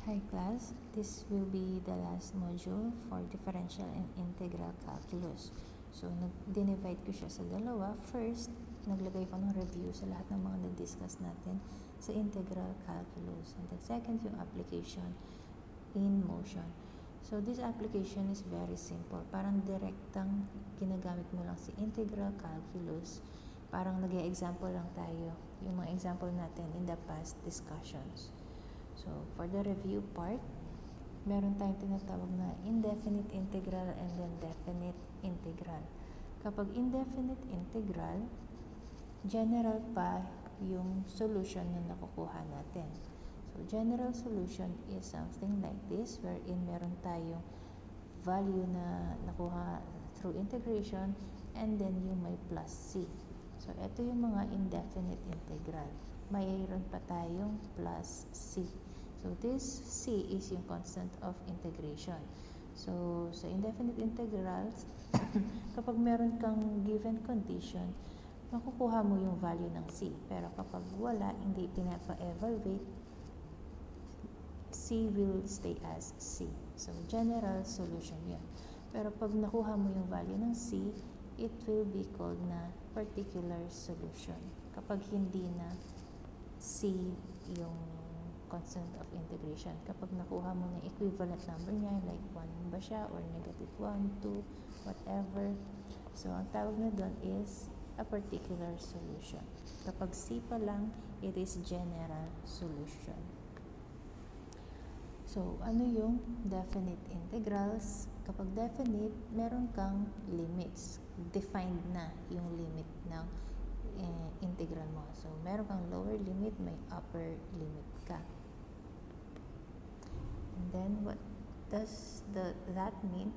Hi class, this will be the last module for differential and integral calculus. So, dinivide ko siya sa dalawa. First, naglagay ko ng review sa lahat ng mga na-discuss natin sa integral calculus. And then second, yung application in motion. So, this application is very simple. Parang direktang ginagamit mo lang si integral calculus. Parang nag-example lang tayo. Yung mga example natin in the past discussions. So, for the review part, meron tayong tinatawag na indefinite integral and then definite integral. Kapag indefinite integral, general pa yung solution na nakukuha natin. So, general solution is something like this, wherein meron tayong value na nakuha through integration and then yung may plus c. So, ito yung mga indefinite integral. Mayroon pa tayong plus c. So, this c is yung constant of integration. So, sa indefinite integrals, kapag meron kang given condition, makukuha mo yung value ng c. Pero kapag wala, hindi pinapa-evaluate, c will stay as c. So, general solution yun. Pero pag nakuha mo yung value ng c, it will be called na particular solution. Kapag hindi na c yung constant of integration. Kapag nakuha mo ng equivalent number niya, like 1 ba siya, or negative 1, 2, whatever. So, ang tawag na doon is a particular solution. Kapag C pa lang, it is general solution. So, ano yung definite integrals? Kapag definite, meron kang limits. Defined na yung limit ng integral mo. So, meron kang lower limit, may upper limit ka. And then, what does that mean?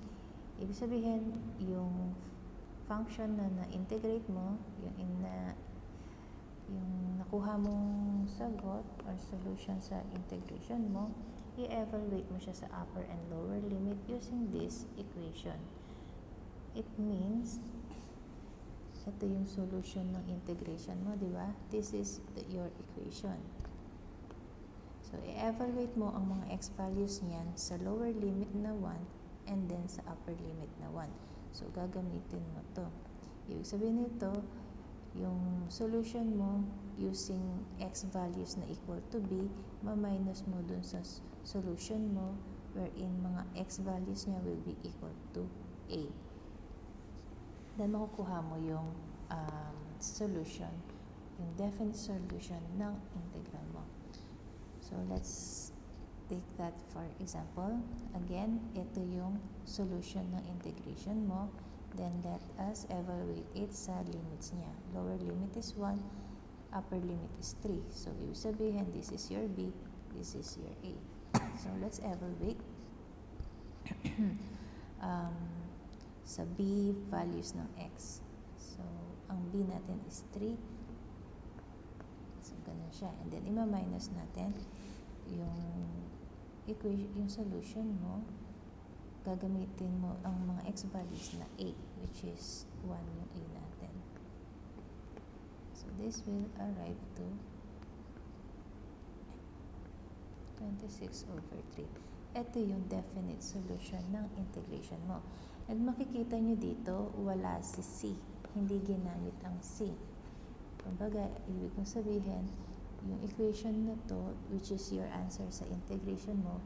Ibig sabihin, yung function na na-integrate mo, yung nakuha mong sagot or solution sa integration mo, i-evaluate mo siya sa upper and lower limit using this equation. It means, ito yung solution ng integration mo, di ba? This is your equation. So, i-evaluate mo ang mga x values niyan sa lower limit na 1 and then sa upper limit na 1. So, gagamitin mo to. Ibig sabihin nito, yung solution mo using x values na equal to b, ma-minus mo dun sa solution mo wherein mga x values niya will be equal to a. Then, makukuha mo yung solution, yung definite solution ng integral mo. So, let's take that for example. Again, ito yung solution ng integration mo. Then, let us evaluate it sa limits niya. Lower limit is 1, upper limit is 3. So, ibig sabihin, this is your b, this is your a. So, let's evaluate. Sa b, values ng x. So, ang b natin is 3. So, ganun siya. And then, ima-minus natin yung equation, yung solution mo. Gagamitin mo ang mga x values na a, which is 1 yung a natin. So, this will arrive to 26 over 3. Ito yung definite solution ng integration mo. And makikita nyo dito, wala si c. Hindi ginamit ang c. Kumbaga, ibig kong sabihin, yung equation na to, which is your answer sa integration mo,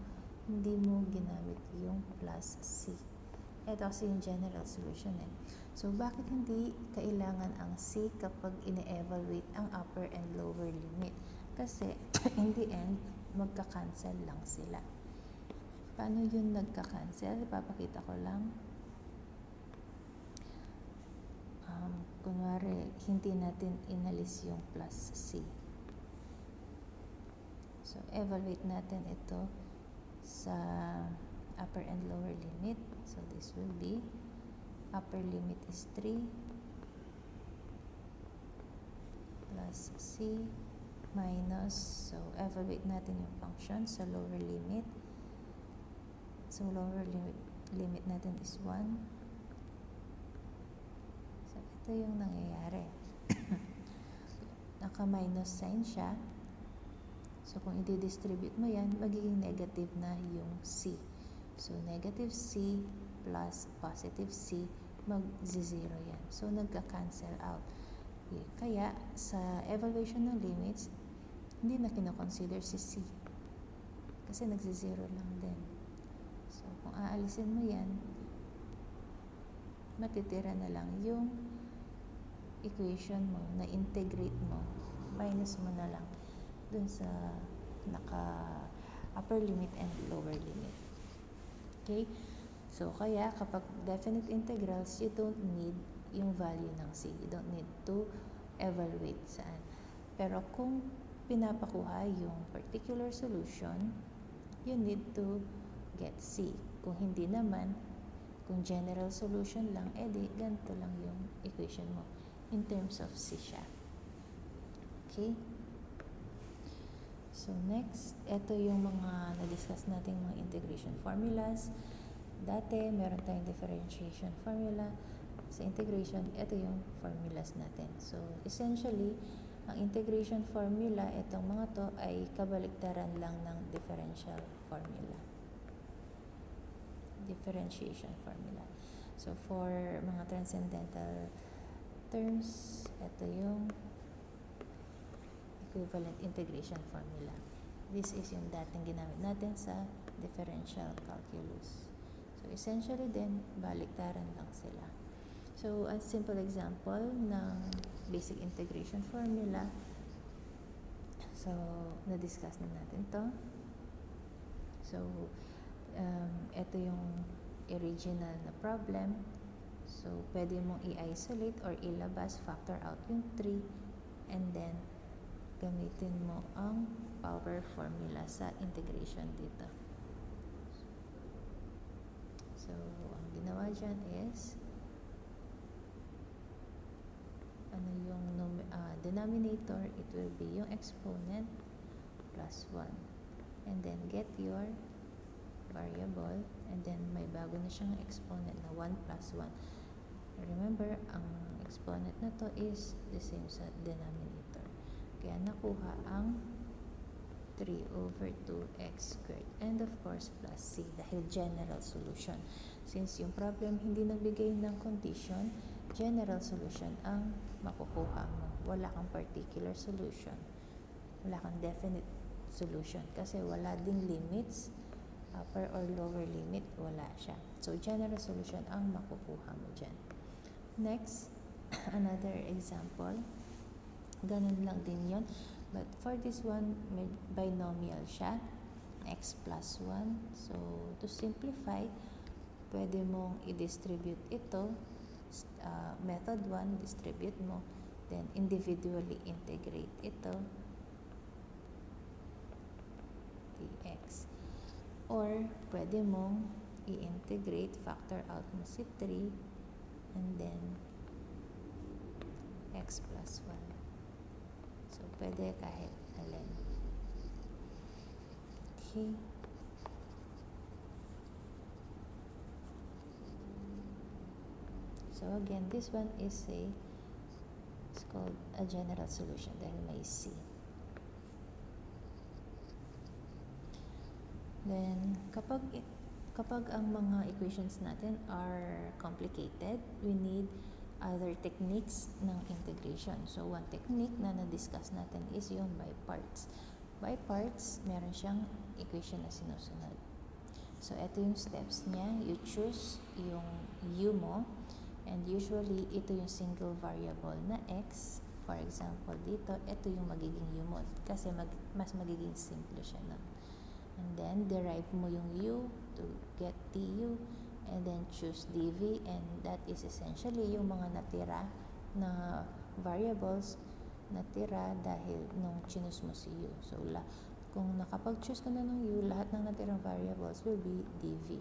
hindi mo ginamit yung plus c. Ito kasi yung general solution eh. So, bakit hindi kailangan ang c kapag ine-evaluate ang upper and lower limit? Kasi, in the end, magka-cancel lang sila. Paano yun nagka-cancel? Ipapakita ko lang. Kunwari, hindi natin inalis yung plus c. So, evaluate natin ito sa upper and lower limit. So, this will be, upper limit is 3 plus c minus, so, evaluate natin yung function sa lower limit. So, lower limit natin is 1. So, ito yung nangyayari. Naka-minus sign siya. So, kung i-distribute mo yan, magiging negative na yung C. So, negative C plus positive C, mag-zero yan. So, nagka-cancel out. Okay. Kaya, sa evaluation ng limits, hindi na kinoconsider si C. Kasi nagsi-zero lang din. So, kung aalisin mo yan, matitira na lang yung equation mo, na integrate mo, minus mo na lang dun sa upper limit and lower limit. Okay? So, kaya kapag definite integrals, you don't need yung value ng C. You don't need to evaluate saan. Pero kung pinapakuha yung particular solution, you need to get C. Kung hindi naman, kung general solution lang, edi ganito lang yung equation mo in terms of C siya. Okay? So, next, ito yung mga na-discuss nating mga integration formulas. Dati, meron tayong differentiation formula. Sa integration, ito yung formulas natin. So, essentially, ang integration formula, itong mga to ay kabaliktaran lang ng differential formula. Differentiation formula. So, for mga transcendental terms, ito yung equivalent integration formula. This is yung dating ginamit natin sa differential calculus. So, essentially din, baliktaran lang sila. So, a simple example ng basic integration formula. So, na-discuss na natin to. So, ito yung original na problem. So, pwede mong i-isolate or ilabas, factor out yung 3, and then, gamitin mo ang power formula sa integration dito. So, ang ginawa dyan is, ano yung denominator, it will be yung exponent plus 1. And then, get your variable, and then may bago na siyang exponent na 1 plus 1. Remember, ang exponent na to is the same sa denominator. Kaya nakuha ang 3 over 2x squared. And of course, plus C, dahil general solution. Since yung problem hindi nagbigay ng condition, general solution ang makukuha mo. Wala kang particular solution. Wala kang definite solution. Kasi wala ding limits, upper or lower limit, wala siya. So, general solution ang makukuha mo dyan. Next, another example. Ganun lang din yun. But for this one, may binomial siya. X plus 1. So, to simplify, pwede mong i-distribute ito. Method 1, distribute mo. Then, individually integrate ito. Dx. Or, pwede mong i-integrate, factor out mo si 3, and then, x plus 1. So, pwede kahit alin. Okay. So, again, this one is it's called a general solution dahil may C. Then, kapag ang mga equations natin are complicated, we need other techniques ng integration. So, one technique na na-discuss natin is yung by parts. By parts, meron siyang equation na sinusunod. So, ito yung steps niya. You choose yung u mo, and usually, ito yung single variable na x. For example, dito, ito yung magiging u mo kasi mas magiging simple siya nun. And then, derive mo yung u to get du, and then choose dv, and that is essentially yung mga natira na variables natira dahil nung choose mo si u. So, kung nakapag-choose ka na ng u, lahat ng natirang variables will be dv.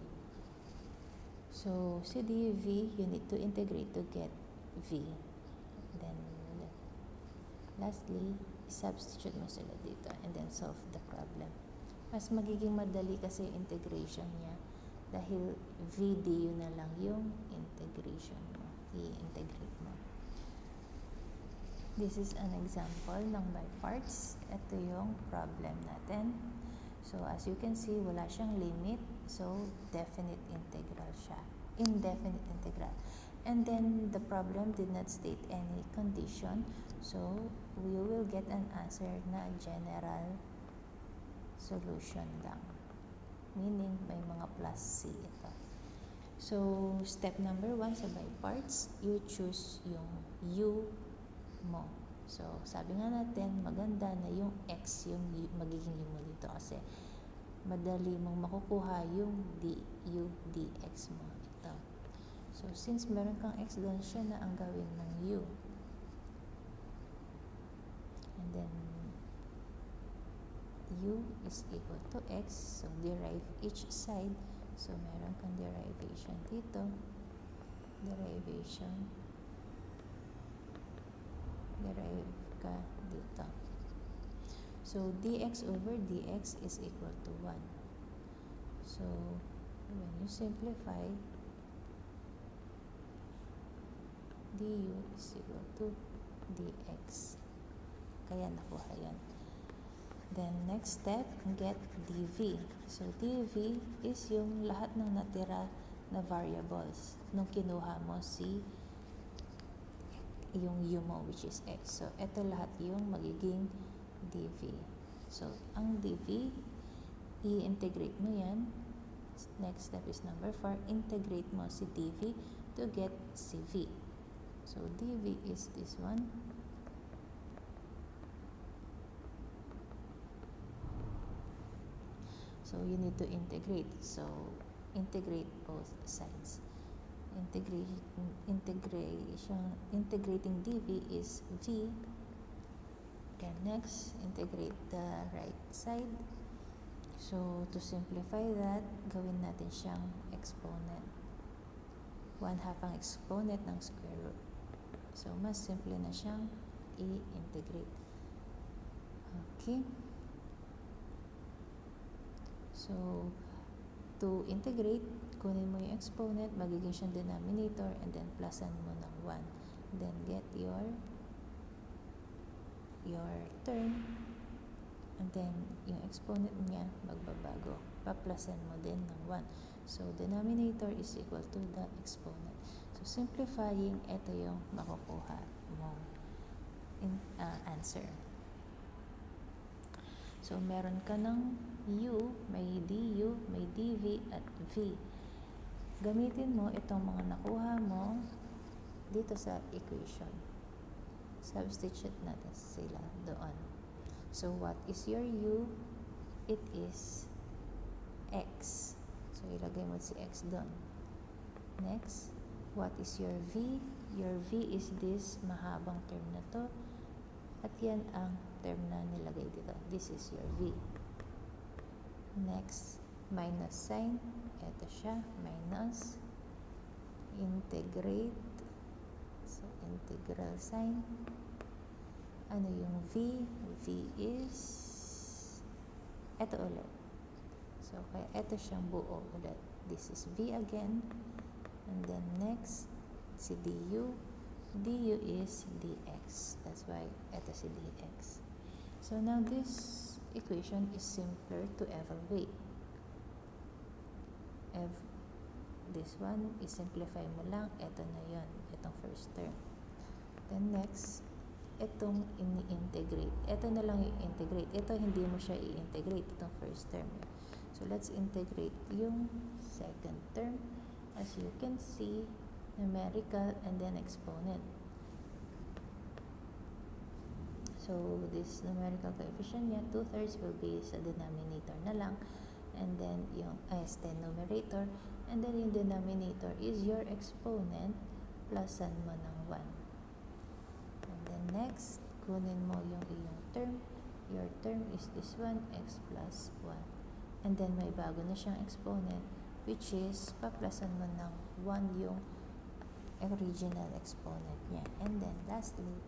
So, si dv, you need to integrate to get v. Then, lastly, substitute mo sila dito and then solve the problem. Mas magiging madali kasi yung integration niya dahil v du na lang yung integration mo. I-integrate mo. This is an example ng by parts. Ito yung problem natin. So, as you can see, wala siyang limit. So, definite integral siya. Indefinite integral. And then, the problem did not state any condition. So, we will get an answer na general solution lang. Meaning, may mga plus C ito. So, step number 1 sa by parts, you choose yung U mo. So, sabi nga natin, maganda na yung X yung magiging U mo dito kasi madali mong makukuha yung du dx mo. Ito. So, since meron kang X doon, siya na ang gawin ng U. And then, U is equal to X. So, derive each side. So, meron kang derivation dito. Derive ka dito. So, dx over dx is equal to 1. So, when you simplify, du is equal to dx. Kaya nakuha yan. Then, next step, get dv. So, dv is yung lahat ng natira na variables nung kinuha mo yung u mo, which is x. So, ito lahat yung magiging dv. So, ang dv, i-integrate mo yan. Next step is number 4. Integrate mo si dv to get cv. So, dv is this one. So, you need to integrate. So, integrate both sides. Integrating dv is v. Then next, integrate the right side. So, to simplify that, gawin natin siyang exponent. 1/2 ang exponent ng square root. So, mas simple na siyang i-integrate. Okay? So, to integrate, kunin mo yung exponent, magiging siyang denominator, and then plusan mo ng 1. Then, get your term, and then, yung exponent niya, magbabago. Paplasan mo din ng 1. So, denominator is equal to the exponent. So, simplifying, ito yung makukuha mong answer. So, meron ka ng u, may du, may dv, at v. Gamitin mo itong mga nakuha mo dito sa equation. Substitute natin sila doon. So, what is your u? It is x. So, ilagay mo si x doon. Next, what is your v? Your v is this mahabang term na to. At yan ang term na nilagay dito. This is your v. Next, minus sign. Ito siya, minus. Integrate. So, integral sign. Ano yung v? V is ito ulit. So, kaya ito siyang buo ulit. This is v again. And then next, si du. Du is dx. That's why ito si dx. So, now this equation is simpler to evaluate. This one, i-simplify mo lang. Ito na yun. Itong first term. Then next, itong ini-integrate. Ito na lang i-integrate. Ito hindi mo siya i-integrate. Itong first term. So, let's integrate yung second term. As you can see, numerical and then exponent. So, this numerical coefficient niya, 2/3 will be sa denominator na lang. And then, yung as the numerator. And then, yung denominator is your exponent plusan mo ng 1. And then, next, kunin mo yung iyong term. Your term is this one, x plus 1. And then, may bago na siyang exponent, which is, paplasan mo ng 1 yung original exponent niya. And then, lastly,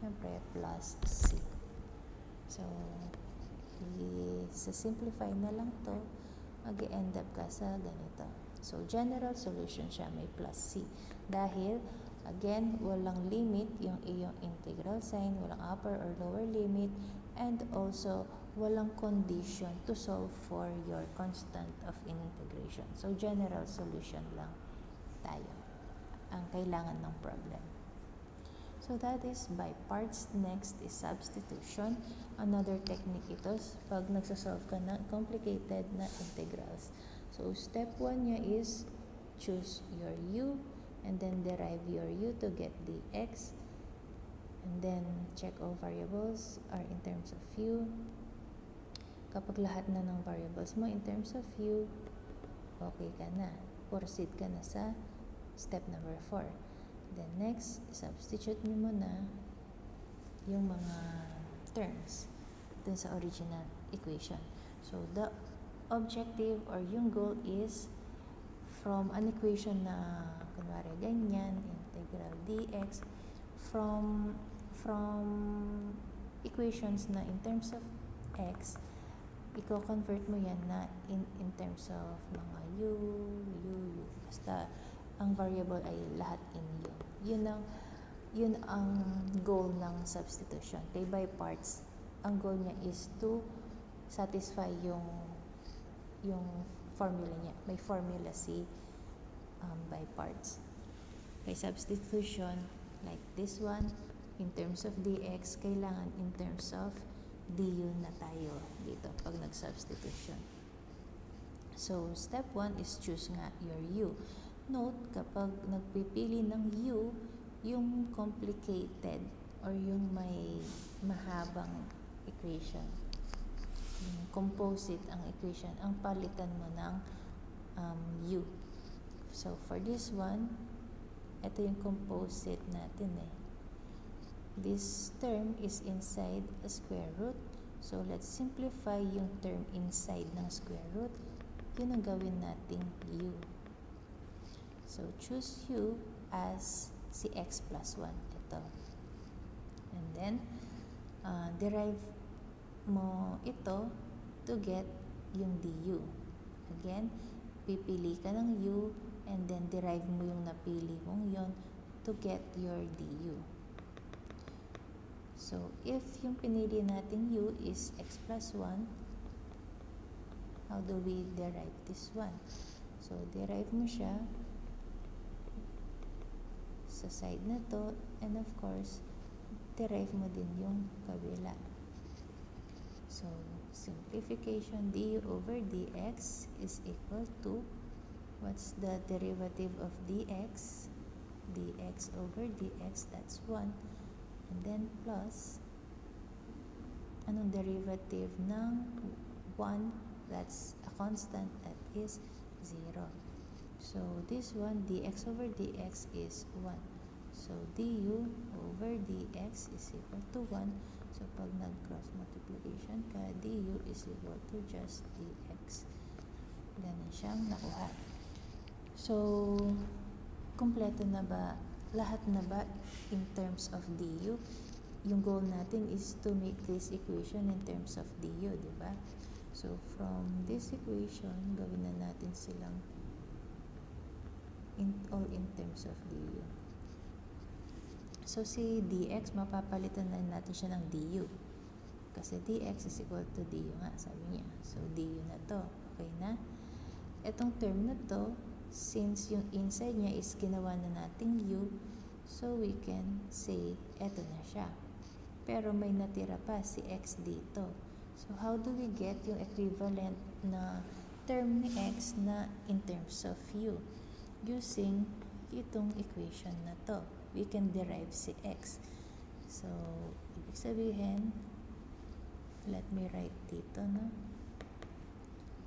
syempre, plus c. So, simplify na lang to, mag-end up ka sa ganito. So, general solution siya, may plus c. Dahil, Again, walang limit yung iyong integral sign, walang upper or lower limit, and also walang condition to solve for your constant of integration. So, general solution lang tayo ang kailangan ng problem. So, that is by parts. Next is substitution. Another technique ito pag nagsasolve ka ng complicated na integrals. So, step 1 niya is choose your u and then derive your u to get dx. And then, check all variables are in terms of u. Kapag lahat na ng variables mo in terms of u, okay ka na. Proceed ka na sa step number 4. Then next, substitute mo muna yung mga terms dun sa original equation. So, the objective or yung goal is from an equation na kunwari ganyan, integral dx, from equations na in terms of x, i-convert mo yan na in terms of mga u. Basta ang variable ay lahat in u. Yun ang goal ng substitution. Okay, by parts, ang goal niya is to satisfy yung formula niya. May formula si by parts. Okay, substitution like this one, in terms of dx, kailangan in terms of du na tayo dito pag nag-substitution. So, step 1 is choose nga your u. Note, kapag nagpipili ng u, yung complicated or yung may mahabang equation, yung composite ang equation, ang palitan mo ng u. So, for this one, ito yung composite natin eh. This term is inside a square root. So, let's simplify yung term inside ng square root. Yun ang gawin nating u. So, choose u as si x plus 1. Ito. And then, derive mo ito to get yung du. Again, pipili ka ng u and then derive mo yung napili mong yon to get your du. So, if yung pinili nating u is x plus 1, how do we derive this one? So, derive mo siya sa side na to, and of course, derive mo din yung kabila. So, simplification, du over dx is equal to, what's the derivative of dx? Dx over dx, that's 1. And then plus, anong derivative ng 1? That's a constant, that is 0. So, this one, dx over dx is 1. So, du over dx is equal to 1. So, pag nag-cross multiplication ka, du is equal to just dx. Ganun siyang nakuha. So, kumpleto na ba? Lahat na ba in terms of du? Yung goal natin is to make this equation in terms of du, di ba? So, from this equation, gawin na natin silang all in terms of du. So, si dx, mapapalitan na natin siya ng du. Kasi dx is equal to du nga, sabi niya. So, du na to. Okay na? Etong term na to, since yung inside niya is ginawa na nating u, so we can say, eto na siya. Pero may natira pa si x dito. So, how do we get yung equivalent na term ni x na in terms of u? Using itong equation na to. We can derive si x. So, ibig sabihin, let me write dito, no?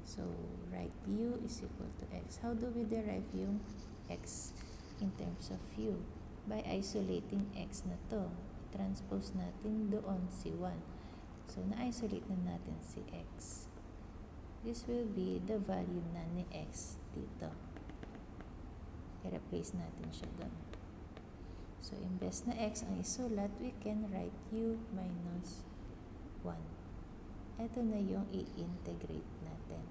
So, write u is equal to x. How do we derive yung x in terms of u? By isolating x na to. Transpose natin doon si 1. So, na-isolate na natin si x. This will be the value na ni x dito. I-replace natin siya doon. So, imbes na x ang isulat, we can write u minus 1. Ito na yung i-integrate natin.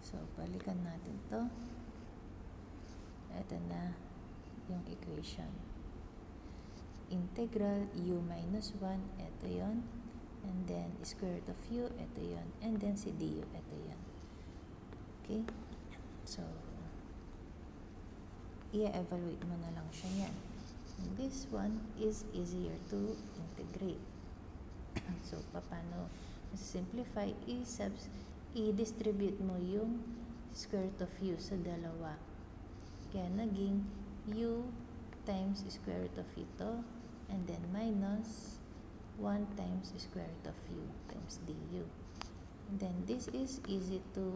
So, balikan natin to. Ito na yung equation. Integral u minus 1, ito yon. And then, square root of u, ito yon. And then, si du, ito yon. Okay? So, i-evaluate mo na lang siya yan. And this one is easier to integrate. So, paano simplify? I-distribute mo yung square root of u sa dalawa. Kaya naging u times square root of ito, and then minus 1 times square root of u times du. And then this is easy to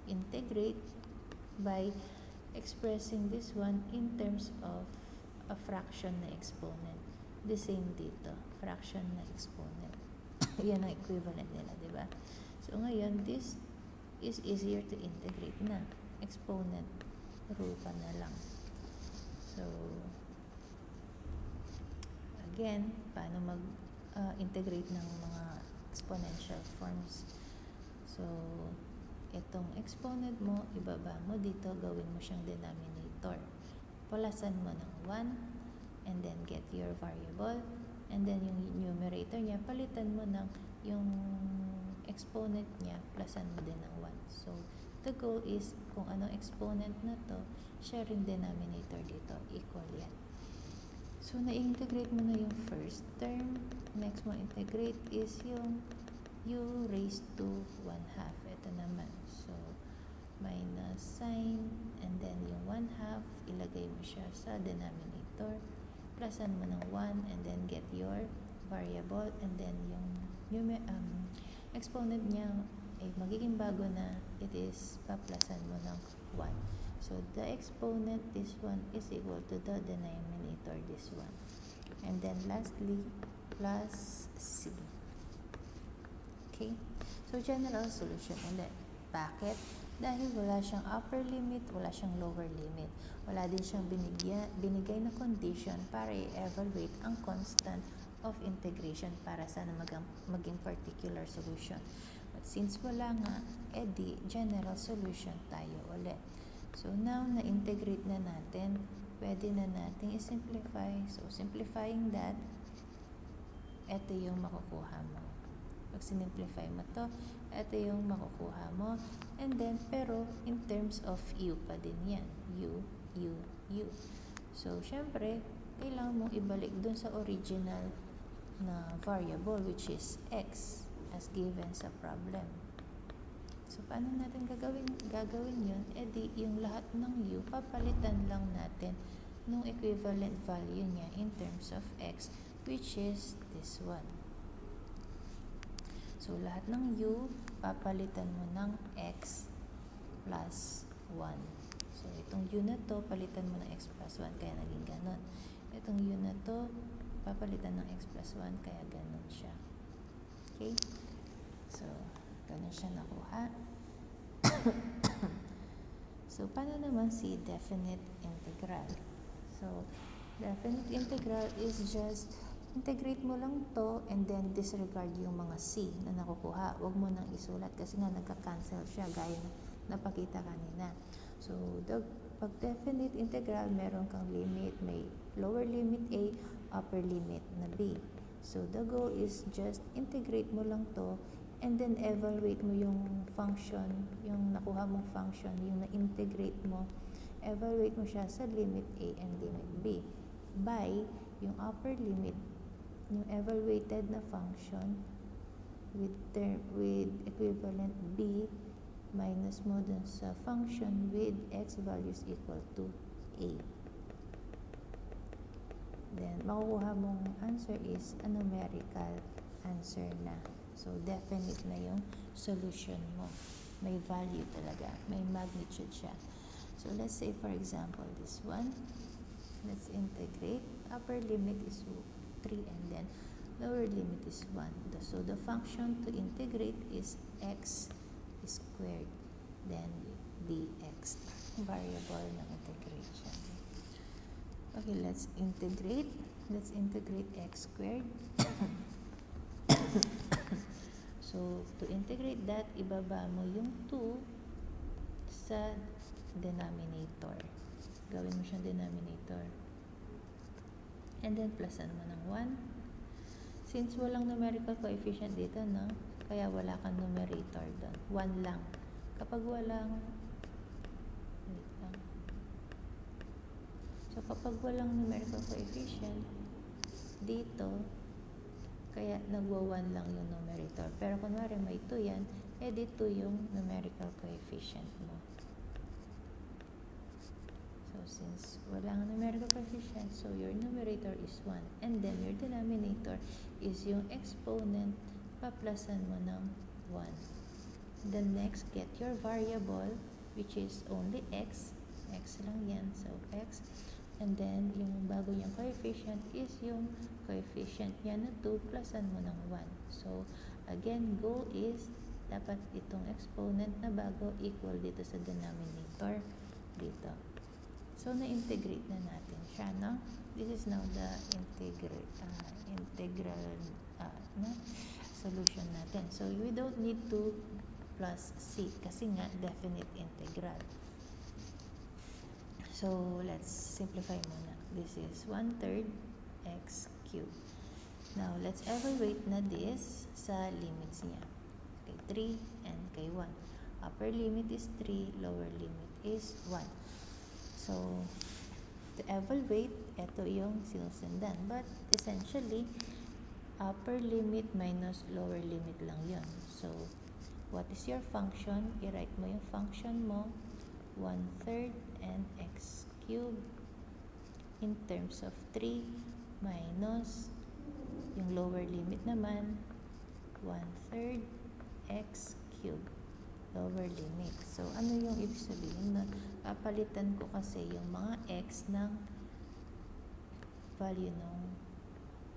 integrate by expressing this one in terms of a fraction na exponent. The same dito, fraction na exponent. Yan ang equivalent nila, di ba? So ngayon, this is easier to integrate na. Exponent, rule pa na lang. So, again, paano mag-integrate ng mga exponential forms? So, itong exponent mo, ibaba mo dito, gawin mo siyang denominator. Pulasan mo ng 1, and then get your variable, and then yung numerator niya, palitan mo ng yung exponent niya, plusan mo din ng 1. So, the goal is, kung anong exponent na to, sharing denominator dito, equal yan. So, na-integrate mo na yung first term. Next mo integrate is yung u raised to 1/2. Ito naman. So, minus sign, and then yung 1/2, ilagay mo siya sa denominator. Plusan mo ng 1, and then get your variable, and then yung exponent niya ay magiging bago na, it is paplasan mo ng 1. So, the exponent, this one, is equal to the denominator, this one. And then, lastly, plus c. Okay? So, general solution ulit. Bakit? Dahil wala siyang upper limit, wala siyang lower limit. Wala din siyang binigay na condition para i-evaluate ang constant of integration para sana maging particular solution. But since wala nga, edi general solution tayo ulit. So, now, na-integrate na natin, pwede na natin i-simplify. So, simplifying that, ito yung makukuha mo. Pag sinimplify mo to, ito yung makukuha mo. And then, pero, in terms of u pa din yan. U. So, syempre, kailangan mong ibalik dun sa original na variable, which is x, as given sa problem. So, paano natin gagawin yun? Eh di, yung lahat ng u, papalitan lang natin nung equivalent value niya in terms of x, which is this one. So, lahat ng u, papalitan mo ng x plus 1. So, itong u na to, palitan mo ng x plus 1, kaya naging ganon. Itong u na to, papalitan ng x plus 1, kaya ganon siya. Okay? So, ganon siya nakuha. So, paano naman si definite integral? So, definite integral is just integrate mo lang to and then disregard yung mga c na nakukuha. Huwag mo nang isulat kasi nga nagka-cancel siya gaya na napakita kanina. So, pag definite integral, meron kang limit. May lower limit a, upper limit na b. So, the goal is just integrate mo lang to and then evaluate mo yung function, yung nakuha mong function, yung na-integrate mo, evaluate mo siya sa limit a and limit b by yung upper limit, yung evaluated na function with equivalent b minus mo dun sa function with x values equal to a. Then, makukuha mong answer is a numerical answer na. So, definite na yung solution mo. May value talaga. May magnitude siya. So, let's say, for example, this one. Let's integrate. Upper limit is 3 and then lower limit is 1. So, the function to integrate is x squared. Then, dx. Variable ng integration. Okay, let's integrate. Let's integrate x squared. So, to integrate that, ibaba mo yung 2 sa denominator. gawin mo siyang denominator. And then, plusan mo ng 1. Since walang numerical coefficient dito, no? Kaya wala kang numerator doon. 1 lang. Kapag walang, wait lang. So, kapag walang numerical coefficient, dito, kaya nagwa-1 lang yung numerator. Pero kunwari may 2 yan, edi 2 yung numerical coefficient mo. So, since walang numerical coefficient, so your numerator is 1. And then, your denominator is yung exponent, paplasan mo ng 1. Then next, get your variable, which is only x. X lang yan. So, x. And then, yung bago yung coefficient is yung coefficient niya na 2, plusan mo ng 1. So, again, goal is, dapat itong exponent na bago equal dito sa denominator dito. So, na-integrate na natin siya, no? This is now the integral solution natin. So, we don't need to plus c kasi nga definite integral. So, let's simplify muna. This is 1/3 x cubed. Now, let's evaluate na this sa limits niya. Kay 3 and kay 1. Upper limit is 3, lower limit is 1. So, to evaluate, ito yung sinusundan. But, essentially, upper limit minus lower limit lang yun. So, what is your function? I-write mo yung function mo, 1/3 and x cubed in terms of 3 minus yung lower limit naman, 1/3 x cubed. Lower limit. So, ano yung ibig sabihin nun? Papalitan ko kasi yung mga x ng value ng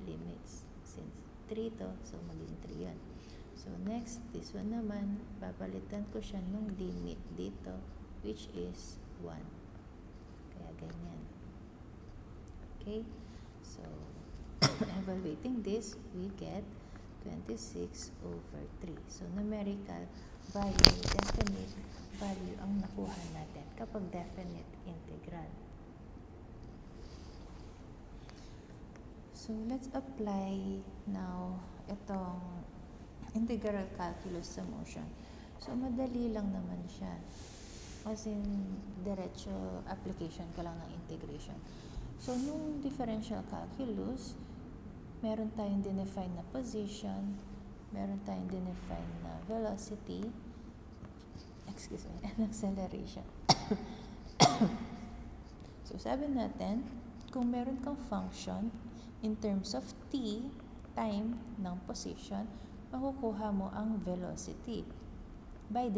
limits. Since 3 to, so maging 3 yan. So, next, this one naman, papalitan ko siya ng limit dito, which is 1. Kaya ganyan. Okay? So, evaluating this, we get 26/3. So, numerical value, definite value ang nakuha natin kapag definite integral. So, let's apply now itong integral calculus sa motion. So, madali lang naman siya. Kasi diretso application ka lang ng integration. So, nung differential calculus, meron tayong dinefine na position, meron tayong dinefine na velocity, and acceleration. So, sabi natin, kung meron kang function in terms of t, time ng position, makukuha mo ang velocity by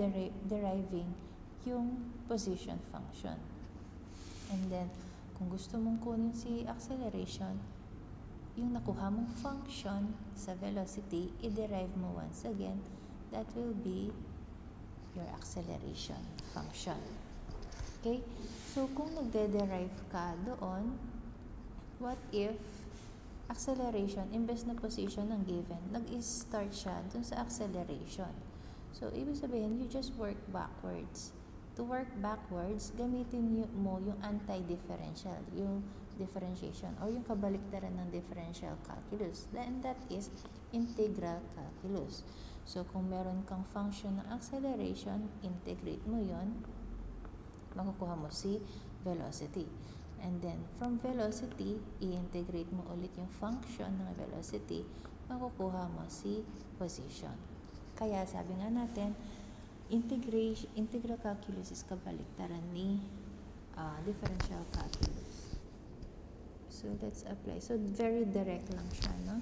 deriving yung position function. And then, kung gusto mong kunin si acceleration, yung nakuha mong function sa velocity, i-derive mo once again, that will be your acceleration function. Okay? So, kung nagde-derive ka doon, what if acceleration, imbes na position ng given, nag-start siya dun sa acceleration. So, ibig sabihin, you just work backwards. To work backwards, gamitin mo yung anti-differential, yung differentiation, or yung kabaliktaran ng differential calculus. And that is integral calculus. So, kung meron kang function ng acceleration, integrate mo yon, makukuha mo si velocity. And then, from velocity, i-integrate mo ulit yung function ng velocity, makukuha mo si position. Kaya, sabi nga natin, integral calculus is kabaliktaran ni differential calculus. So, let's apply. So, very direct lang siya, no?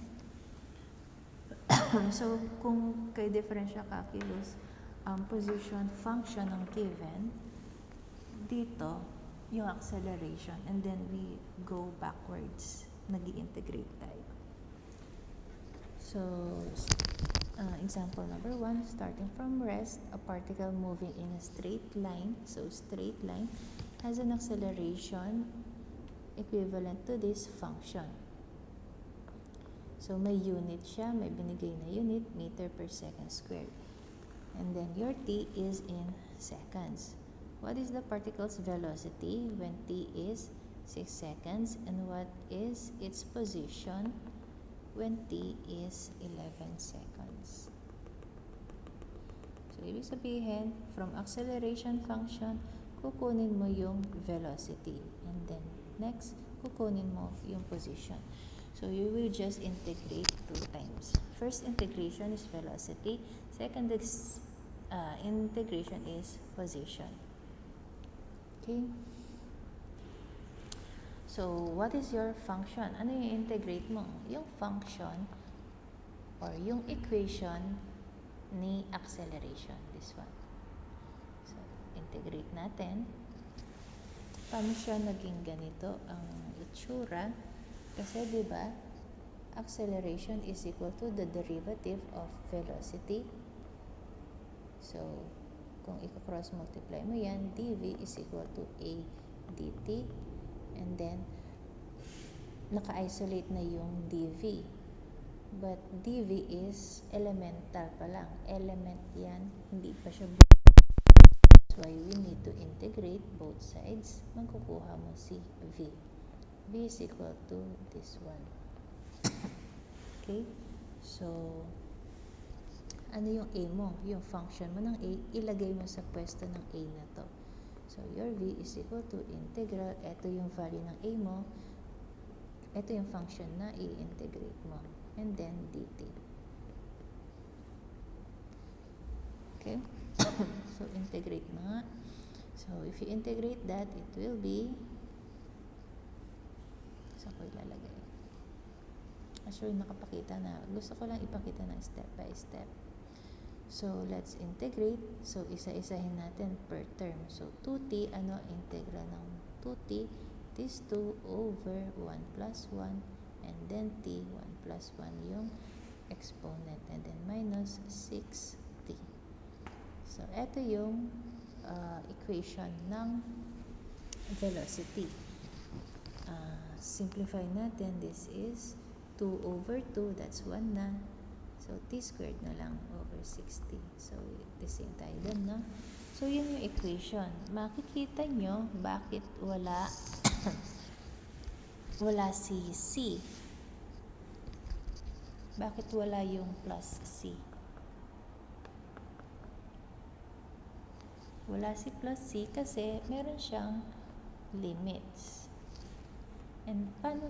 So, kung kay differential calculus, position, function ng given, dito, yung acceleration, and then we go backwards, nag-i-integrate tayo. So, example number 1, starting from rest, a particle moving in a straight line, so straight line, has an acceleration equivalent to this function. So, may unit siya, may binigay na unit, meter per second squared. And then, your t is in seconds. what is the particle's velocity when t is 6 seconds, and what is its position when t is 11 seconds. So, ibig sabihin, from acceleration function, kukunin mo yung velocity. And then, next, kukunin mo yung position. So, you will just integrate 2 times. First integration is velocity. Second integration is position. Okay? So, what is your function? Ano yung integrate mo? Yung function or yung equation ni acceleration. This one. So, integrate natin. Paano siya naging ganito ang itsura? Kasi, di ba, acceleration is equal to the derivative of velocity. So, kung i-cross multiply mo yan, dv is equal to a dt. And then, naka-isolate na yung dv. But dv is elemental pa lang. Element yan, hindi pa siya buo. That's why we need to integrate both sides. Magkukuha mo si v. V is equal to this one. Okay? So, ano yung a mo? Yung function mo ng a, ilagay mo sa pwesto ng a na to. So, your v is equal to integral. Ito yung value ng a mo. Ito yung function na i-integrate mo. And then, dt. Okay? So, integrate mo nga. So, if you integrate that, it will be, saan ko ilalagay? Actually, nakapakita na. Gusto ko lang ipakita ng step by step. So, let's integrate. So, isa-isahin natin per term. So, 2t, ano integral ng 2t? It is 2 over 1 plus 1. And then t, 1 plus 1 yung exponent. And then minus 6t. So, ito yung equation ng velocity. Simplify natin. This is 2 over 2. That's 1 na. So, t squared na lang over 60. So, the same tayo dun, no? So, yun yung equation. Makikita nyo bakit wala wala si c. Bakit wala yung plus c? Wala si plus c kasi meron siyang limits. And paano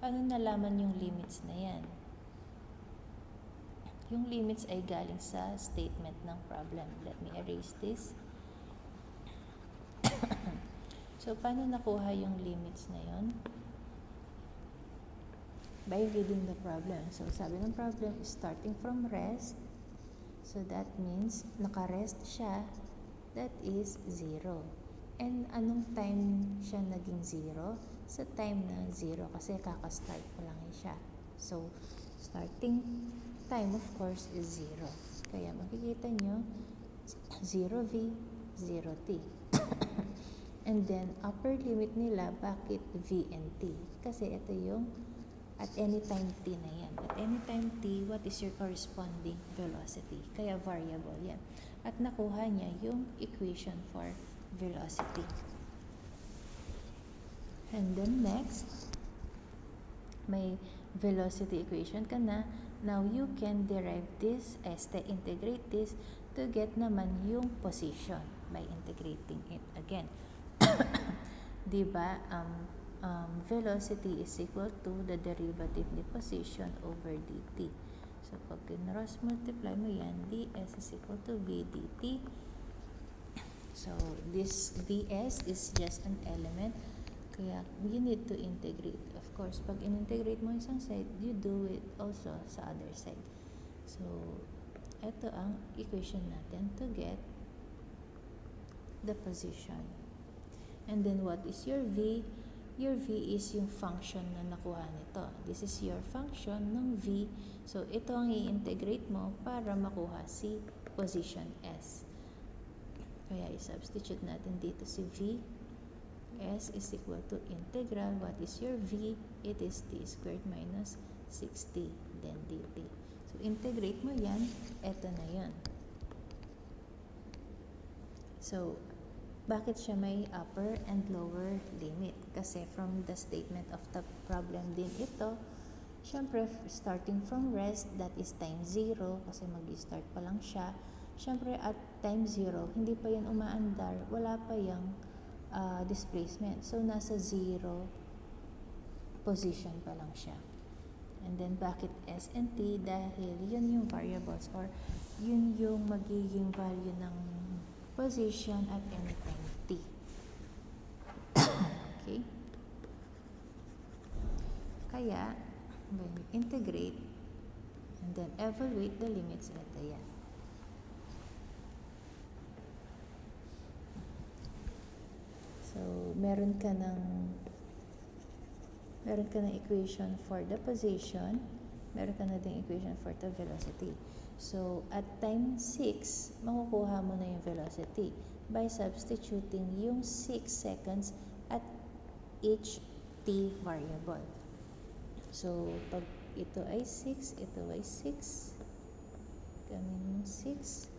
nalaman yung limits na yan? Yung limits ay galing sa statement ng problem. Let me erase this. So, paano nakuha yung limits na yon? By reading the problem. So, sabi ng problem is starting from rest. So, that means naka-rest siya. That is 0. And anong time siya naging 0? Sa time na 0 kasi kaka-start pa lang siya. So, starting time of course is 0. Kaya makikita nyo 0v, 0t. And then, upper limit nila, bakit v and t? Kasi ito yung at any time t na yan. At any time t, what is your corresponding velocity? Kaya variable yan. At nakuha niya yung equation for velocity. And then next, may velocity equation ka na. Now, you can derive this, integrate this to get naman yung position by integrating it again. Diba? Velocity is equal to the derivative ni position over dt. So, pag cross multiply mo yan, ds is equal to v dt. So, this vs is just an element. Kaya, you need to integrate. Of course, pag in-integrate mo isang side, you do it also sa other side. So, ito ang equation natin to get the position. And then, what is your v? Your v is yung function na nakuha nito. This is your function ng v. So, ito ang i-integrate mo para makuha si position s. Kaya, i-substitute natin dito si v. S is equal to integral. What is your v? It is t squared minus 60. Then dt. So, integrate mo yan. Ito na yan. So, bakit siya may upper and lower limit? Kasi from the statement of the problem din ito, syempre, starting from rest, that is time 0, kasi mag-start pa lang siya. Syempre, at time 0, hindi pa yan umaandar, wala pa yung displacement. So, nasa 0 position pa lang siya. And then, bakit S and T? Dahil yun yung variables or yun yung magiging value ng position at any time T. Okay? Kaya, when you integrate and then evaluate the limits, ito yan. So, meron ka ng equation for the position, meron ka na ding equation for the velocity. So, at time 6, makukuha mo na yung velocity by substituting yung 6 seconds at each t variable. So, pag ito ay 6, ito ay 6, gamin mo 6,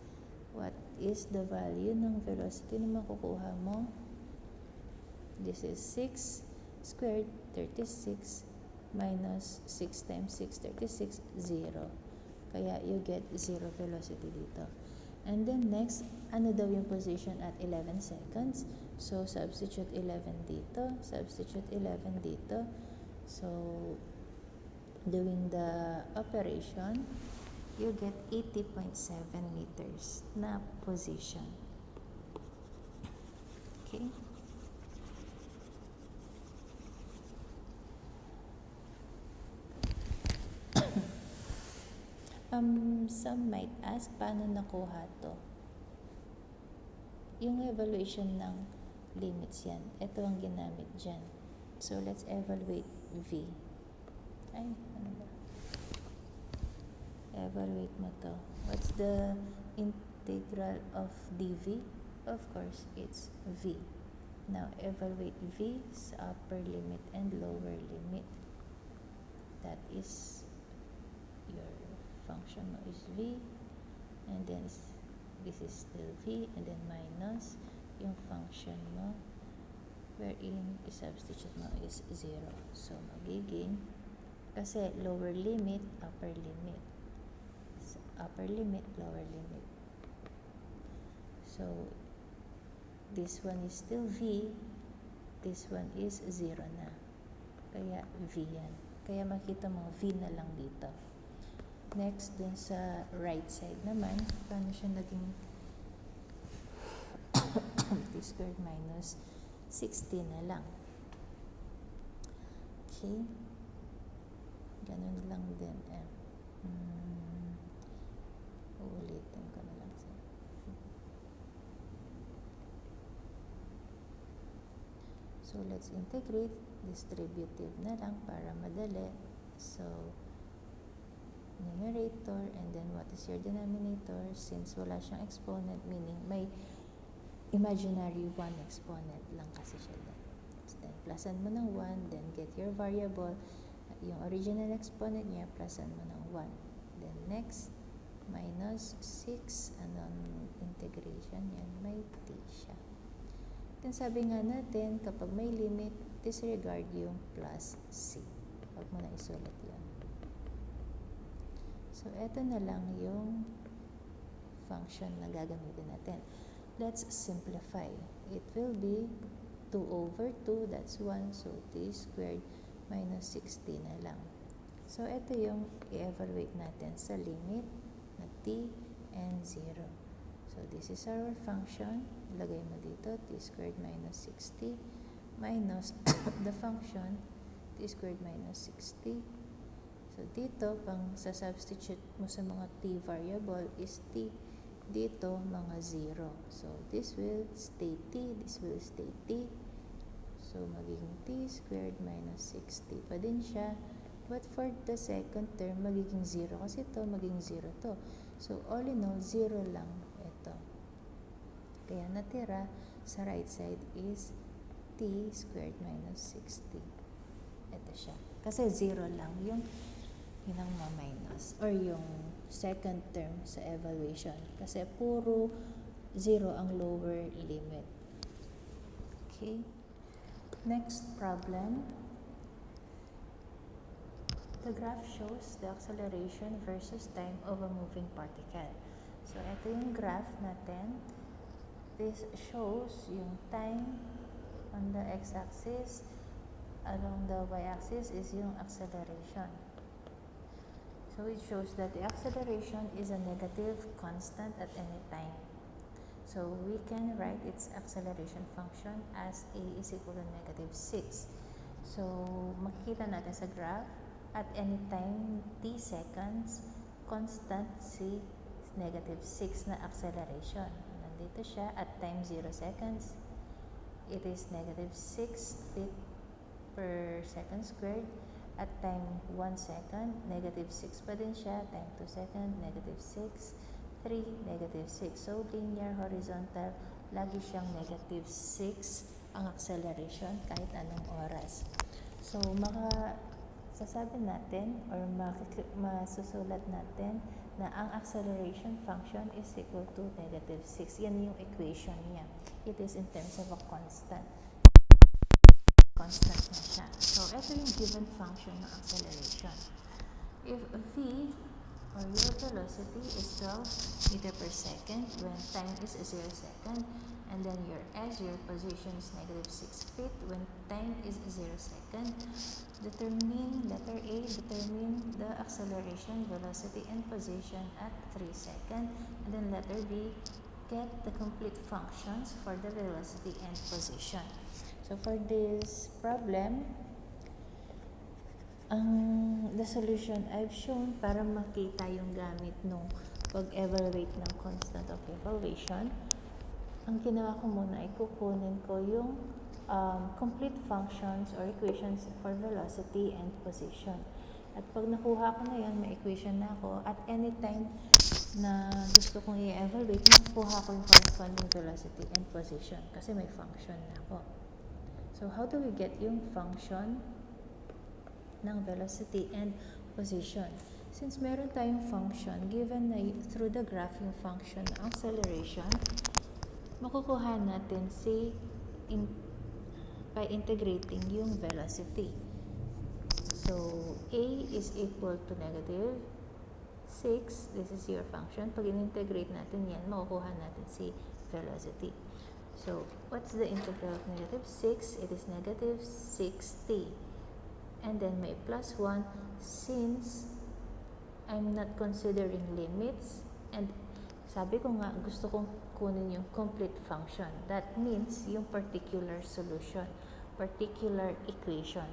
what is the value ng velocity na makukuha mo? This is 6 squared, 36, minus 6 times 6, 36, 0. Kaya you get 0 velocity dito. And then next, ano daw yung position at 11 seconds? So, substitute 11 dito, substitute 11 dito. So, doing the operation, you get 80.7 meters na position. Okay? Some might ask, paano nakuha to? Yung evaluation ng limits yan. Ito ang ginamit dyan. So, let's evaluate V. Ay, ano ba? Evaluate mo to. What's the integral of dV? Of course, it's V. Now, evaluate V sa upper limit and lower limit. That is your function mo is V, and then this is still V, and then minus yung function mo wherein i-substitute mo is 0. So, magiging, kasi lower limit, upper limit. So, upper limit, lower limit. So, this one is still V, this one is 0 na. Kaya V yan. Kaya makita mo, V na lang dito. Next, dun sa right side naman, paano siya naging t squared minus 60 na lang. Okay? Ganun lang din. Uulitin ko na lang. So, let's integrate. Distributive na lang para madali. So, numerator, and then what is your denominator? Since wala siyang exponent, meaning may imaginary 1 exponent lang kasi siya doon. Then, plusan mo ng 1, then get your variable. Yung original exponent niya, plusan mo ng 1. Then, next, minus 6, anong integration yan? May t siya. Then, sabi nga natin, kapag may limit, disregard yung plus c. Huwag mo na isulat yun. So, eto na lang yung function na gagamitin natin. Let's simplify. It will be 2 over 2, that's 1. So, t squared minus 60 na lang. So, eto yung i-evaluate natin sa limit na t and 0. So, this is our function. Lagay mo dito, t squared minus 60 minus the function, t squared minus 60. So, dito, pang sa-substitute mo sa mga t variable is t. Dito, mga 0. So, this will stay t, this will stay t. So, magiging t squared minus 60 pa din siya. But for the second term, magiging 0. Kasi ito, magiging 0 to. So, all in all, 0 lang ito. Kaya natira sa right side is t squared minus 60. Ito siya. Kasi 0 lang yung ang ma-minus or yung second term sa evaluation. Kasi puro 0 ang lower limit. Okay. Next problem. The graph shows the acceleration versus time of a moving particle. So, ito yung graph natin. This shows yung time on the x-axis. Along the y-axis is yung acceleration. So, it shows that the acceleration is a negative constant at any time. So, we can write its acceleration function as a is equal to negative 6. So, makikita natin sa graph, at any time t seconds, constant c negative 6 na acceleration. Nandito siya at time 0 seconds. It is negative 6 feet per second squared. At time 1 second, negative 6 pa din siya. Time 2 second, negative 6. 3, negative 6. So, linear, horizontal, lagi siyang negative 6 ang acceleration kahit anong oras. So, sasabi natin or masusulat natin na ang acceleration function is equal to negative 6. Yan yung equation niya. It is in terms of a constant. Constant na siya. So, ito yung given function ng acceleration. If v or your velocity is 12 meter per second when time is 0 second, and then your s, your position is negative 6 feet when time is 0 second. Determine, letter A, determine the acceleration, velocity, and position at 3 seconds. And then letter B, get the complete functions for the velocity and position. So for this problem, the solution I've shown para makita yung gamit nung pag-evaluate ng constant of evaluation. Ang ginawa ko muna ay kukunin ko yung complete functions or equations for velocity and position. At pag nakuha ko na yan, may equation na ako. At any time na gusto kong i-evaluate, nakuha ko yung corresponding velocity and position kasi may function na ako. So, how do we get yung function ng velocity and position? Since meron tayong function, given na through the graph yung function ng acceleration, makukuha natin by integrating yung velocity. So, a is equal to negative 6. This is your function. Pag in-integrate natin yan, makukuha natin si velocity. So, what's the integral of negative 6? It is negative 6t. And then may plus 1 since I'm not considering limits. And sabi ko nga, gusto kong kunin yung complete function. That means yung particular solution, particular equation.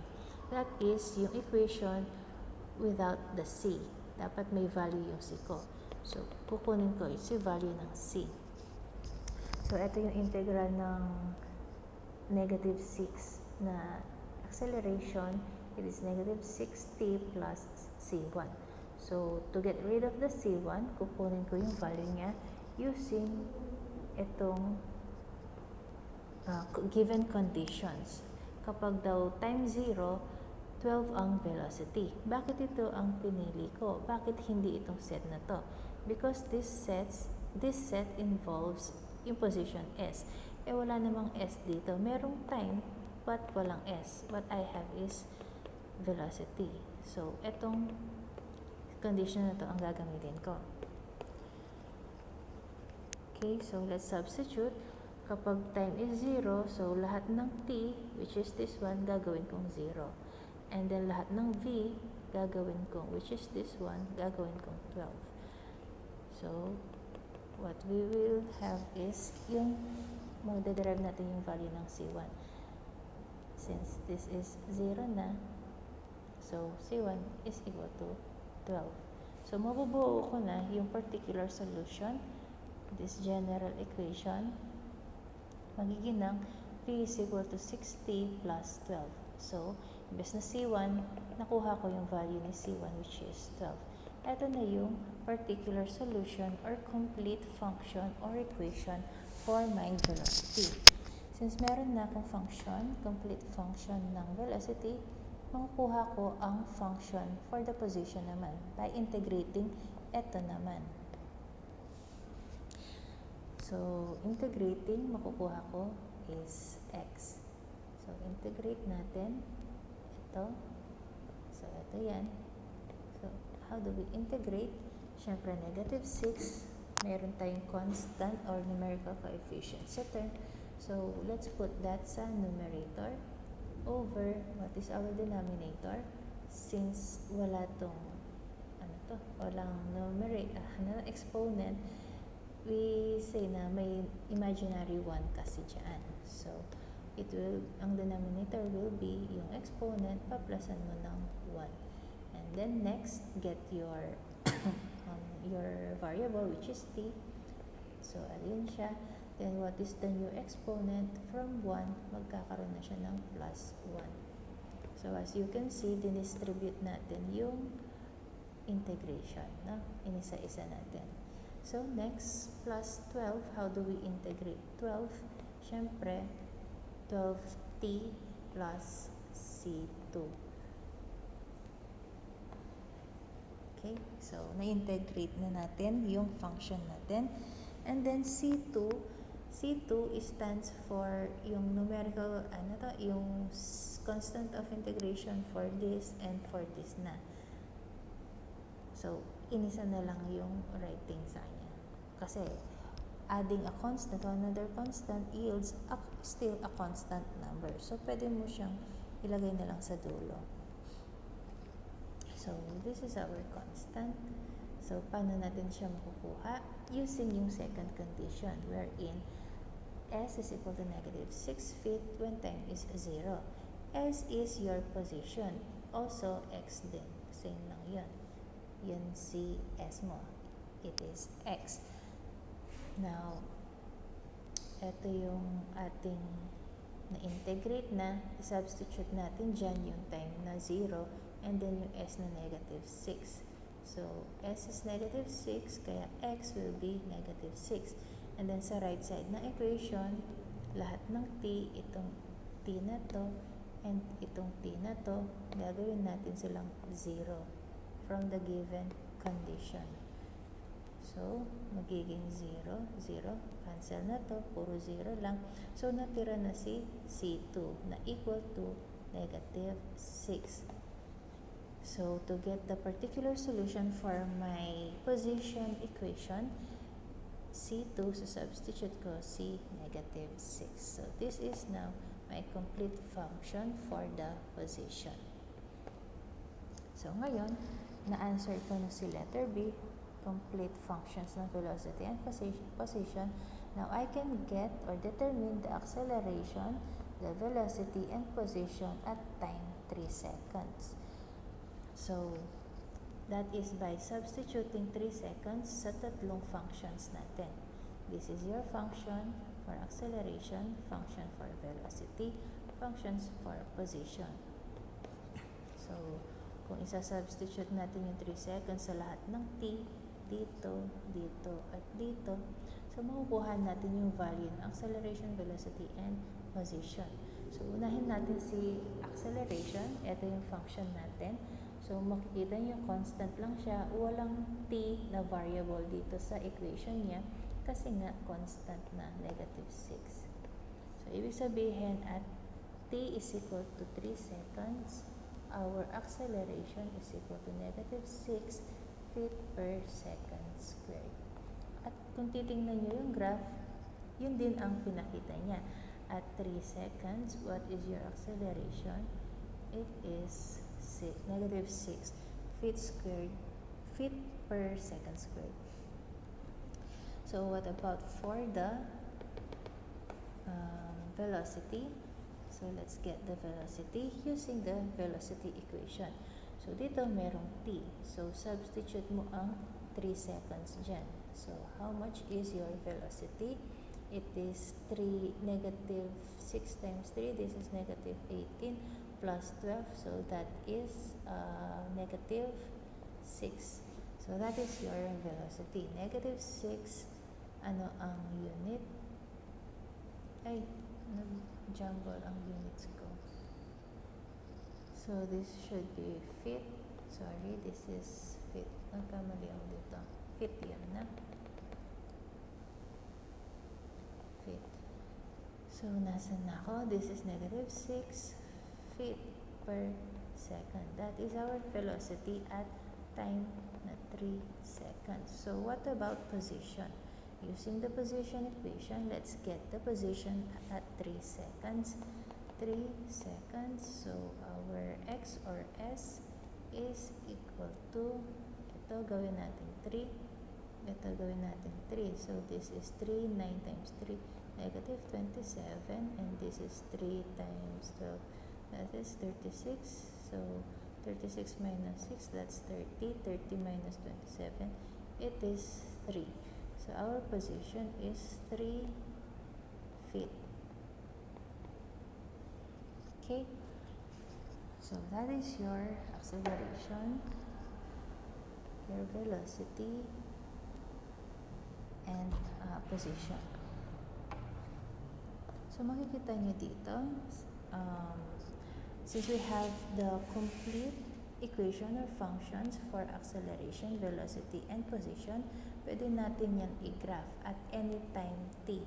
That is yung equation without the c. Dapat may value yung c ko. So, kukunin ko yung value ng c. So, ito yung integral ng negative 6 na acceleration. It is negative 6t plus c1. So, to get rid of the c1, kukunin ko yung value niya using itong given conditions. Kapag daw time 0, 12 ang velocity. Bakit ito ang pinili ko? Bakit hindi itong set na to? Because this set involves yung position s. Wala namang s dito. Merong time, but walang s. What I have is velocity. So, itong condition na to ang gagamitin ko. Okay, so let's substitute. Kapag time is 0, so lahat ng t, which is this one, gagawin kong 0. And then lahat ng v, gagawin kong, which is this one, gagawin kong 12. So, what we will have is yung magdaderive natin yung value ng c1. Since this is 0 na, so c1 is equal to 12. So, mabubuo ko na yung particular solution, this general equation, magiging ng v is equal to 6t plus 12. So, imbes na c1, nakuha ko yung value ni c1 which is 12. Ito na yung particular solution or complete function or equation for my velocity. Since meron na akong function, complete function ng velocity, makukuha ko ang function for the position naman by integrating ito naman. So, integrating, makukuha ko is x. So, integrate natin ito. So, ito yan. So, how do we integrate? Siyempre, negative 6. Meron tayong constant or numerical coefficient sa term. So, let's put that sa numerator over what is our denominator. Since wala tong walang exponent, we say na may imaginary 1 kasi dyan. So, ang denominator will be yung exponent, paplasan mo ng 1. And then next, get your your variable, which is t. So, alin siya. Then, what is the new exponent? From 1, magkakaroon na siya ng plus 1. So, as you can see, dinistribute natin yung integration. No? Inisa-isa natin. So, next, plus 12. How do we integrate 12? Siyempre, 12t plus c2. Okay? So, na-integrate na natin yung function natin. And then, c2 stands for yung numerical, yung constant of integration for this and for this na. So, inisa na lang yung writing sa kanya. Kasi, adding a constant to another constant yields still a constant number. So, pwede mo siyang ilagay na lang sa dulo. So, this is our constant. So, paano natin siya makukuha? Using yung second condition wherein s is equal to negative 6 feet when time is 0. S is your position. Also, x din. Same lang yun. Yun si s mo. It is x. Now, ito yung ating na-integrate na. I-substitute natin dyan yung time na 0 and then yung s na negative 6. So, s is negative 6, kaya x will be negative 6. And then sa right side ng equation, lahat ng t, itong t na to, and itong t na to, gagawin natin silang 0 from the given condition. So, magiging 0, 0, cancel na to, puro 0 lang. So, natira na si C2 na equal to negative 6. So, to get the particular solution for my position equation, C2, so substitute ko C negative 6. So, this is now my complete function for the position. So, ngayon, na-answer ko na si letter B, complete functions ng velocity and position. Now, I can get or determine the acceleration, the velocity, and position at time 3 seconds. So, that is by substituting 3 seconds sa tatlong functions natin. This is your function for acceleration, function for velocity, functions for position. So, kung isa-substitute natin yung 3 seconds sa lahat ng t, dito, dito, at dito, so makukuha natin yung value ng acceleration, velocity, and position. So, unahin natin si acceleration. Ito yung function natin. So, makikita niyo constant lang siya. Walang t na variable dito sa equation niya kasi nga constant na negative 6. So, ibig sabihin at t is equal to 3 seconds, our acceleration is equal to negative 6 feet per second squared. At kung titingnan niyo yung graph, yun din ang pinakita niya. At 3 seconds, what is your acceleration? It is negative 6 feet per second squared. So, what about for the velocity? So, let's get the velocity using the velocity equation. So, dito merong t. So, substitute mo ang 3 seconds dyan. So, how much is your velocity? It is negative 6 times 3. This is negative 18 plus 12. So, that is negative 6. So, that is your velocity. Negative 6. Ano ang unit? Ay, nag-jumble ang units ko. So, this should be feet. Sorry, this is feet. Nagkamali ako dito. Feet yan na. So, nasan na ako? This is negative 6 feet per second. That is our velocity at time na 3 seconds. So, what about position? Using the position equation, let's get the position at 3 seconds. 3 seconds. So, our x or s is equal to, ito gawin natin 3. Ito gawin natin 3. So, this is 3, 9 times 3, negative 27. And this is 3 times 12. That is 36. So, 36 minus 6, that's 30. 30 minus 27, it is 3. So, our position is 3 feet. Okay? So, that is your acceleration, your velocity, and position. So, makikita nyo dito, since we have the complete equation or functions for acceleration, velocity, and position, pwede natin yan i-graph at any time t.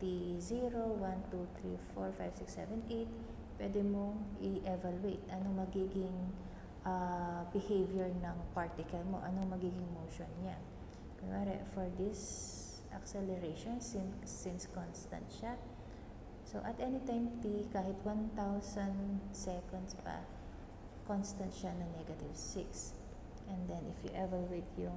T0, 1, 2, 3, 4, 5, 6, 7, 8, pwede mong i-evaluate anong magiging behavior ng particle mo, anong magiging motion niya. Kunwari, for this acceleration, since constant siya, so at any time t, kahit 1,000 seconds pa, constant siya na negative 6. And then, if you evaluate yung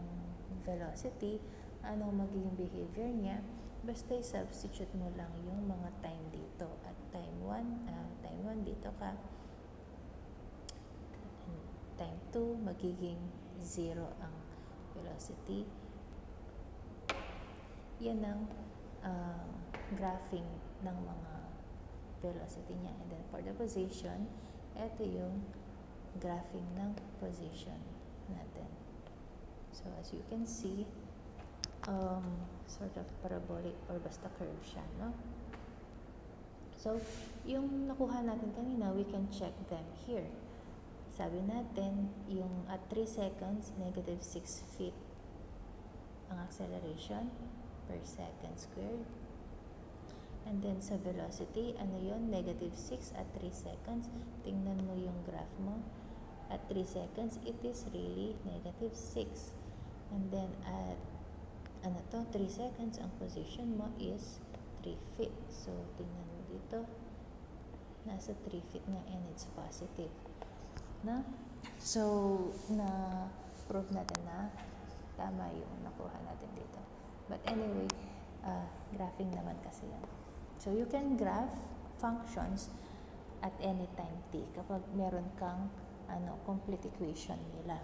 velocity, anong magiging behavior niya, basta i-substitute mo lang yung mga time dito. At time 1 dito ka. And time 2, magiging 0 ang velocity. Yan ang graphing ng mga velocity niya. And then, for the position, ito yung graphing ng position natin. So, as you can see, sort of parabolic or basta curve siya, no? So, yung nakuha natin kanina, we can check them here. Sabi natin, yung at 3 seconds, negative 6 feet ang acceleration per second squared. And then sa velocity, ano yun? Negative 6 at 3 seconds. Tingnan mo yung graph mo. At 3 seconds, it is really negative 6. And then at 3 seconds, ang position mo is 3 feet. So, tingnan mo dito. Nasa 3 feet nga and it's positive. Na? So, na-prove natin na tama yung nakuha natin dito. But anyway, graphing naman kasi yan. So, you can graph functions at any time t kapag meron kang complete equation nila.